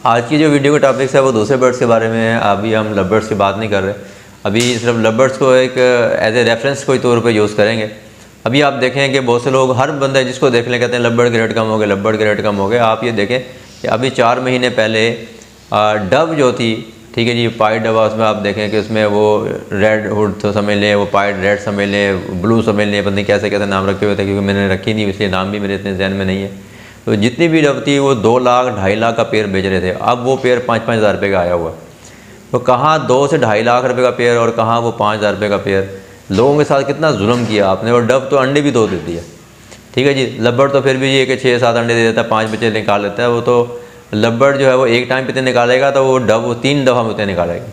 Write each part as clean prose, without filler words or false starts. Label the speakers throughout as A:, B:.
A: आज की जो वीडियो का टॉपिक्स है वो दूसरे बर्ड्स के बारे में है। अभी हम लव बर्ड्स की बात नहीं कर रहे, अभी सिर्फ लव बर्ड्स को एक एज ए रेफरेंस कोई तौर पे यूज़ करेंगे। अभी आप देखें कि बहुत से लोग, हर बंदा जिसको देख लें कहते हैं लव बर्ड के रेट कम हो गए, लव बर्ड के रेट कम हो गए। आप ये देखें कि अभी 4 महीने पहले डव जो थी, ठीक है जी, पाइड डव, उसमें आप देखें कि उसमें वो रेड हुड तो समझ लें, वो पाइड रेड समझ लें, ब्लू समझ लें, पता नहीं कैसे कैसे नाम रखे हुए थे, क्योंकि मैंने रखी नहीं इसलिए नाम भी मेरे इतने जहन में नहीं है। तो जितनी भी डव थी वो 2 लाख 2.5 लाख का पेड़ बेच रहे थे। अब वो पेड़ 5-5 हज़ार रुपये का आया हुआ। तो कहाँ 2 से 2.5 लाख रुपये का पेड़ और कहाँ वो 5 हज़ार रुपये का पेड़। लोगों के साथ कितना जुल्म किया आपने। और डव तो अंडे भी 2 देती है, ठीक है जी। लव तो फिर भी ये कि 6-7 अंडे दे देता है, 5 बच्चे निकाल लेता है। वो तो लव जो है वो एक टाइम पे निकालेगा, तो वो डव 3 दफ़ा में निकालेगा।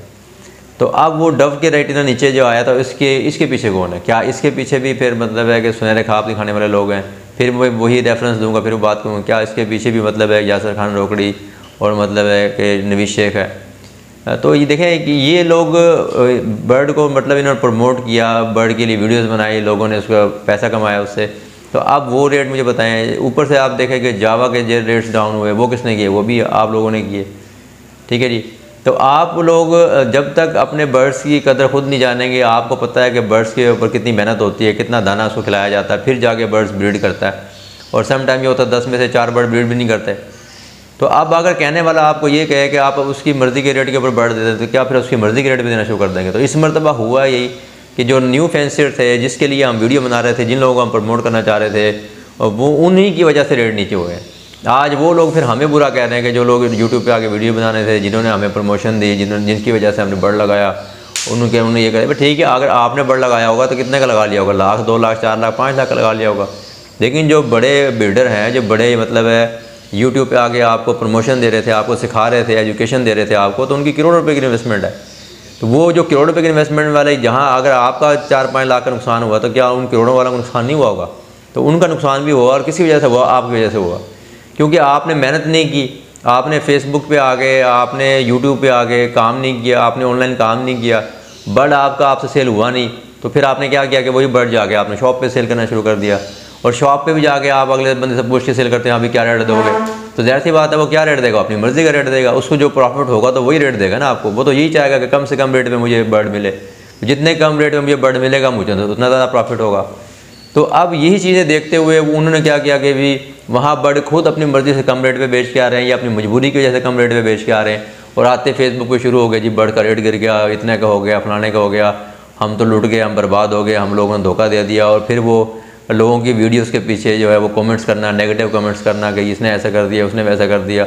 A: तो अब वो डव के रेट इतना नीचे जो आया था, इसके पीछे कौन है? क्या इसके पीछे भी फिर मतलब है कि सुनहरे ख्वाब दिखाने वाले लोग हैं? फिर मैं वही रेफरेंस दूंगा, फिर वो बात करूँगा क्या इसके पीछे भी मतलब है यासर खान रोकड़ी और मतलब है कि नवीद शेख है। तो ये देखें कि ये लोग बर्ड को मतलब इन्होंने प्रमोट किया, बर्ड के लिए वीडियोस बनाई, लोगों ने उसका पैसा कमाया उससे। तो आप वो रेट मुझे बताएं। ऊपर से आप देखें कि जावा के जो रेट्स डाउन हुए वो किसने किए? वो भी आप लोगों ने किए, ठीक है जी। तो आप लोग जब तक अपने बर्ड्स की कदर खुद नहीं जानेंगे, आपको पता है कि बर्ड्स के ऊपर कितनी मेहनत होती है, कितना दाना उसको खिलाया जाता है, फिर जाके बर्ड्स ब्रीड करता है। और सम टाइम ये होता है 10 में से 4 बर्ड ब्रीड भी नहीं करते। तो अब अगर कहने वाला आपको ये कहे कि आप उसकी मर्ज़ी के रेट के ऊपर बर्ड दे देते, तो क्या फिर उसकी मर्ज़ी के रेट पर देना शुरू कर देंगे? तो इस मरतबा हुआ यही कि जो न्यू फैंसर थे, जिसके लिए हम वीडियो बना रहे थे, जिन लोगों को हम प्रमोट करना चाह रहे थे, वो उन्हीं की वजह से रेट नीचे हुए हैं। आज वो लोग फिर हमें बुरा कह रहे हैं कि जो लोग यूट्यूब पे आके वीडियो बनाने थे, जिन्होंने हमें प्रमोशन दी, जिनकी वजह से हमने बर्ड लगाया, उन्होंने ये कहा ठीक है, अगर आपने बर्ड लगाया होगा तो कितने का लगा लिया होगा? लाख, 2 लाख, 4 लाख, 5 लाख का लगा लिया होगा। लेकिन जो बड़े बिल्डर हैं, जो बड़े मतलब है यूट्यूब पे आके आपको प्रमोशन दे रहे थे, आपको सिखा रहे थे, एजुकेशन दे रहे थे आपको, तो उनकी करोड़ों रुपये की इन्वेस्टमेंट है। तो वो जो करोड़ों रुपये की इन्वेस्टमेंट वाले, जहाँ अगर आपका 4-5 लाख का नुकसान हुआ, तो क्या उन करोड़ों वाला को नुकसान नहीं हुआ होगा? तो उनका नुकसान भी हुआ, और किसी वजह से हुआ? आपकी वजह से हुआ, क्योंकि आपने मेहनत नहीं की। आपने फेसबुक पे आ गए, आपने यूट्यूब पे आ गए, काम नहीं किया, आपने ऑनलाइन काम नहीं किया, बर्ड आपसे सेल हुआ नहीं। तो फिर आपने क्या किया कि वही बर्ड जाके आपने शॉप पे सेल करना शुरू कर दिया। और शॉप पे भी जाके आप अगले बंदे से पूछ के सेल करते हैं अभी क्या रेट दोगे? तो ज़ाहिर सी बात है वो क्या रेट देगा? अपनी मर्ज़ी का रेट देगा। उसको जो प्रॉफिट होगा तो वही रेट देगा ना आपको। वो तो यही चाहेगा कि कम से कम रेट में मुझे बर्ड मिले। जितने कम रेट में मुझे बर्ड मिलेगा, मुझे तो उतना ज़्यादा प्रॉफिट होगा। तो अब यही चीज़ें देखते हुए उन्होंने क्या किया कि भी वहाँ बर्ड खुद अपनी मर्ज़ी से कम रेट पे बेच के आ रहे हैं, या अपनी मजबूरी की वजह से कम रेट पे बेच के आ रहे हैं। और आते फेसबुक पे शुरू हो गए जी, बर्ड का रेट गिर गया, इतने का हो गया, फलाने का हो गया, हम तो लूट गए, हम बर्बाद हो गए, हम लोगों ने धोखा दे दिया। और फिर वो लोगों की वीडियोस के पीछे जो है वो कमेंट्स करना, नेगेटिव कमेंट्स करना कि इसने ऐसा कर दिया, उसने वैसा कर दिया,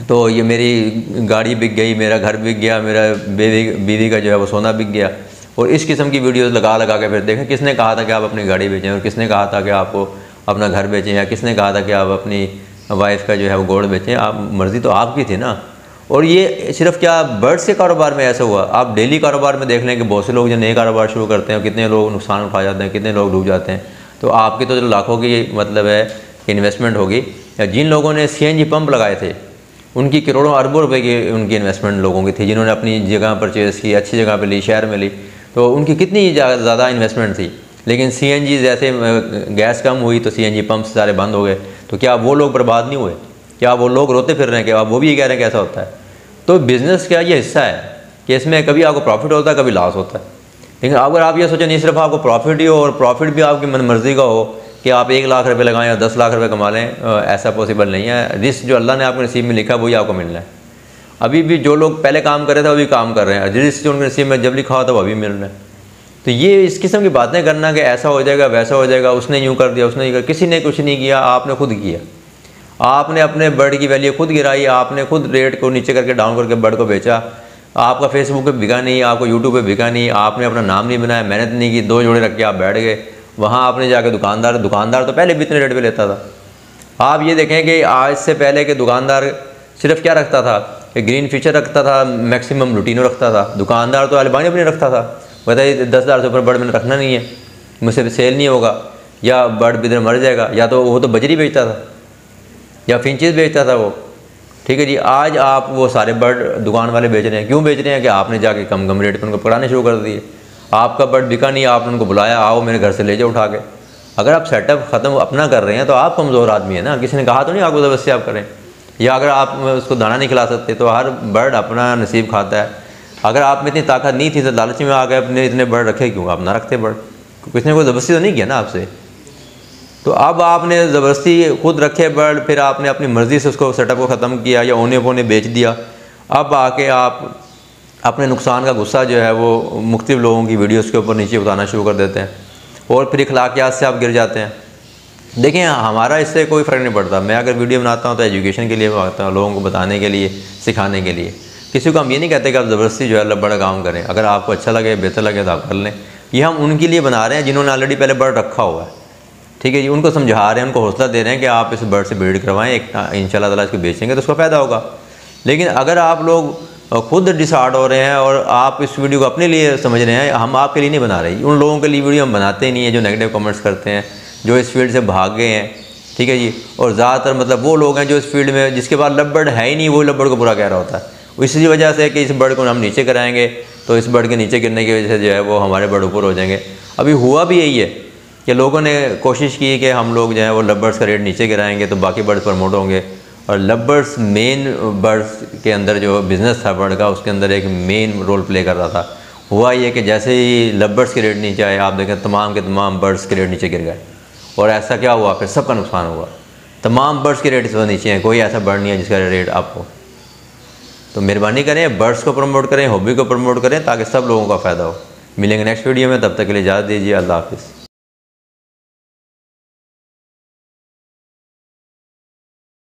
A: तो ये मेरी गाड़ी बिक गई, मेरा घर बिक गया, मेरा बीवी का जो है वो सोना बिक गया। और इस किस्म की वीडियोस लगा के फिर देखें किसने कहा था कि आप अपनी गाड़ी बेचें, और किसने कहा था कि आपको अपना घर बेचें, या किसने कहा था कि आप अपनी वाइफ का जो है वो गोल्ड बेचें। आप मर्ज़ी तो आपकी थी ना। और ये सिर्फ क्या बर्ड्स के कारोबार में ऐसा हुआ? आप डेली कारोबार में देख लें कि बहुत से लोग जो नए कारोबार शुरू करते हैं, कितने लोग नुकसान उठा जाते हैं, कितने लोग डूब जाते हैं। तो आपकी तो लाखों की मतलब है इन्वेस्टमेंट होगी। या जिन लोगों ने CNG पंप लगाए थे, उनकी करोड़ों अरबों रुपए की उनकी इन्वेस्टमेंट लोगों की थी, जिन्होंने अपनी जगह परचेज़ की, अच्छी जगह पर ली, शहर में ली। तो उनकी कितनी ज़्यादा इन्वेस्टमेंट थी। लेकिन CNG जैसे गैस कम हुई तो CNG पंप सारे बंद हो गए। तो क्या वो लोग बर्बाद नहीं हुए? क्या वो लोग रोते फिर रहे हैं कि अब वो भी ये कह रहे हैं कैसा होता है? तो बिज़नेस का ये हिस्सा है कि इसमें कभी आपको प्रॉफिट होता है, कभी लॉस होता है। लेकिन अगर आप ये सोचें नहीं सिर्फ आपको प्रॉफिट ही हो, और प्रॉफिट भी आपकी मन मर्ज़ी का हो कि आप 1 लाख रुपये लगाएं या 10 लाख रुपये कमा लें, ऐसा पॉसिबल नहीं है। रिस्क जो अल्लाह ने आपके नसीब में लिखा वही आपको मिलना है। अभी भी जो लोग पहले काम कर रहे थे अभी काम कर रहे हैं, रिस्क जो उनके नसीब में जब लिखा हो तो अभी मिल रहा है। तो ये इस किस्म की बातें करना कि ऐसा हो जाएगा, वैसा हो जाएगा, उसने यूँ कर दिया, उसने यूँ कर, किसी ने कुछ नहीं किया, आपने खुद किया। आपने अपने बर्ड की वैल्यू खुद गिराई, आपने खुद रेट को नीचे करके डाउन करके बर्ड को बेचा। आपका फेसबुक पे बिका नहीं, आपको यूट्यूब पे बिका नहीं, आपने अपना नाम नहीं बनाया, मेहनत नहीं की, 2 जोड़े रख के आप बैठ गए। वहाँ आपने जाके दुकानदार तो पहले भी इतने रेट पे लेता था। आप ये देखें कि आज से पहले के दुकानदार सिर्फ क्या रखता था कि ग्रीन फीचर रखता था, मैक्सिमम लुटीनो रखता था। दुकानदार तो अल्बानियो भी नहीं रखता था, बताइए 10,000 से ऊपर बर्ड मैंने रखना नहीं है, मुझसे सेल नहीं होगा, या बर्ड इधर मर जाएगा। या तो वो तो बजरी बेचता था या फिंचेस बेचता था वो, ठीक है जी। आज आप वो सारे बर्ड दुकान वाले बेच रहे हैं। क्यों बेच रहे हैं? कि आपने जाके कम रेट पर उनको पकड़ाने शुरू कर दिए। आपका बर्ड बिका नहीं, आपने उनको बुलाया, आओ मेरे घर से ले जाओ उठा के। अगर आप सेटअप ख़त्म अपना कर रहे हैं तो आप कमज़ोर आदमी है ना, किसी ने कहा तो नहीं आपको ज़बरदस्ती आप करें। या अगर आप उसको दाना नहीं खिला सकते तो हर बर्ड अपना नसीब खाता है। अगर आप में इतनी ताकत नहीं थी तो लालच में आ गए अपने इतने बर्ड रखे क्यों? आप ना रखते बर्ड, किसने कोई ज़बरदस्ती तो नहीं किया ना आपसे। तो अब आपने ज़बरदस्ती खुद रखे बर्ड, फिर आपने अपनी मर्ज़ी से उसको सेटअप को ख़त्म किया या ओने पोने बेच दिया। अब आके आप अपने नुकसान का गुस्सा जो है वो मुख्तलिफ लोगों की वीडियोस के ऊपर नीचे उतारना शुरू कर देते हैं और फिर अखलाकियात से आप गिर जाते हैं। देखिए हमारा इससे कोई फ़र्क नहीं पड़ता। मैं अगर वीडियो बनाता हूँ तो एजुकेशन के लिए बनाता हूँ, लोगों को बताने के लिए, सिखाने के लिए। किसी को हम ये नहीं कहते कि आप ज़बरदस्ती जो है बड़ा काम करें। अगर आपको अच्छा लगे, बेहतर लगे तो आप कर लें। ये हम उनके लिए बना रहे हैं जिन्होंने ऑलरेडी पहले बर्ड रखा हुआ है, ठीक है जी। उनको समझा रहे हैं, उनको हौसला दे रहे हैं कि आप इस बर्ड से ब्रीड करवाएं, एक इंशाल्लाह ताला इसको बेचेंगे तो उसका फ़ायदा होगा। लेकिन अगर आप लोग खुद डिसाइड हो रहे हैं और आप इस वीडियो को अपने लिए समझ रहे हैं, हम आपके लिए नहीं बना रहे, उन लोगों के लिए वीडियो हम बनाते नहीं हैं जो नेगेटिव कमेंट्स करते हैं, जो इस फील्ड से भाग गए हैं, ठीक है जी। और ज़्यादातर मतलब वो लोग हैं जो इस फील्ड में जिसके पास लव है ही नहीं, वो लव को बुरा कह रहा होता है। इसी वजह से कि इस बर्ड को हम नीचे कराएंगे तो इस बर्ड के नीचे गिरने की वजह से जो है वो हमारे बर्ड ऊपर हो जाएंगे। अभी हुआ भी यही है कि लोगों ने कोशिश की कि हम लोग जो है वो लव बर्ड्स का रेट नीचे गिराएंगे तो बाकी बर्ड्स प्रमोट होंगे। और लव बर्ड्स मेन बर्ड्स के अंदर जो बिज़नेस था बर्ड का, उसके अंदर एक मेन रोल प्ले कर रहा था। हुआ ये कि जैसे ही लव बर्ड्स के रेट नीचे आए, आप देखें तमाम के तमाम बर्ड्स के रेट नीचे गिर गए। और ऐसा क्या हुआ, फिर सबका नुकसान हुआ। तमाम बर्ड्स के रेट इस वक्त नीचे हैं, कोई ऐसा बर्ड नहीं है जिसका रेट अप हो। तो मेहरबानी करें, बर्ड्स को प्रमोट करें, हॉबी को प्रमोट करें ताकि सब लोगों का फ़ायदा हो। मिलेंगे नेक्स्ट वीडियो में, तब तक के लिए इजाज़त दीजिए। अल्लाह हाफ़िज़।